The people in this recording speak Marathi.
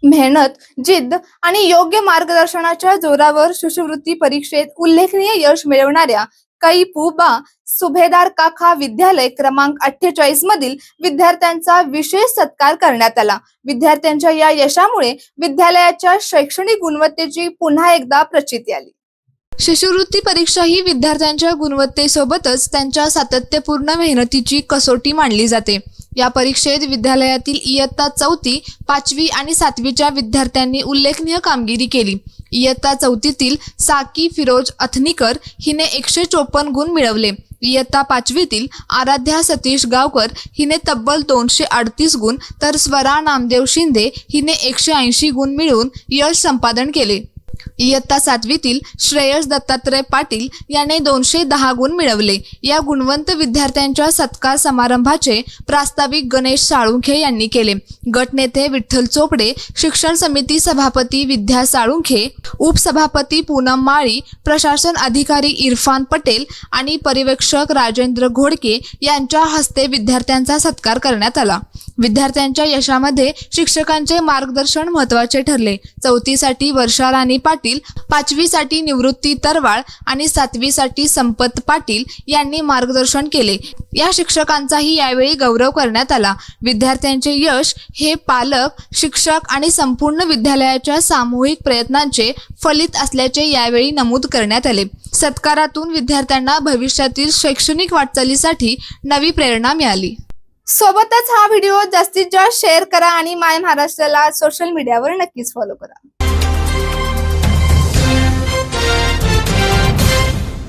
मेहनत, जिद्द आणि योग्य मार्गदर्शनाच्या जोरावर शिष्यवृत्ती परीक्षेत उल्लेखनीय यश मिळवणाऱ्या कैपुबा सुभेदार काका विद्यालय क्रमांक 48 मधील विद्यार्थ्यांचा विशेष सत्कार करण्यात आला। विद्यार्थ्यांच्या या यशामुळे विद्यालयाच्या शैक्षणिक गुणवत्तेची पुन्हा एकदा प्रचिती आली। शिष्यवृत्ती परीक्षा ही विद्यार्थ्यांच्या गुणवत्तेसोबतच त्यांच्या सातत्यपूर्ण मेहनतीची कसोटी मानली जाते। या परीक्षेत विद्यालयातील इयत्ता 4थी, 5वी आणि 7वीच्या विद्यार्थ्यांनी उल्लेखनीय कामगिरी केली। इयत्ता 4थीतील साकी फिरोज अथनीकर हिने 154 गुण मिळवले। इयत्ता 5वीतील आराध्या सतीश गावकर हिने तब्बल 238 गुण तर स्वरा नामदेव शिंदे हिने 180 गुण मिळवून यश संपादन केले। इयत्ता 7वीतील श्रेयस दत्तात्रय पाटील याने 210 गुण मिळवले। या गुणवंत विद्यार्थ्यांच्या सत्कार समारंभाचे प्रास्ताविक गणेश साळुंखे यांनी केले। गटनेते विठ्ठल चोपडे, शिक्षण समिती सभापती विद्या साळुंखे, उपसभापती पूनम माळी, प्रशासन अधिकारी इरफान पटेल आणि पर्यवेक्षक राजेंद्र घोडके यांच्या हस्ते विद्यार्थ्यांचा सत्कार करण्यात आला। विद्यार्थ्यांच्या यशामध्ये शिक्षकांचे मार्गदर्शन महत्त्वाचे ठरले। 4थीसाठी वर्षा राणी पाटील, 5वीसाठी निवृत्ती तरवाळ आणि 7वीसाठी संपत पाटील यांनी मार्गदर्शन केले। या शिक्षकांचाही यावेळी गौरव करण्यात आला। विद्यार्थ्यांचे यश हे पालक, शिक्षक आणि संपूर्ण विद्यालयाच्या सामूहिक प्रयत्नांचे फलित असल्याचे यावेळी नमूद करण्यात आले। सत्कारातून विद्यार्थ्यांना भविष्यातील शैक्षणिक वाटचालीसाठी नवी प्रेरणा मिळाली। सोबतच हा व्हिडिओ जास्तीत जास्त शेअर करा आणि माय महाराष्ट्राला सोशल मीडियावर नक्कीच फॉलो करा।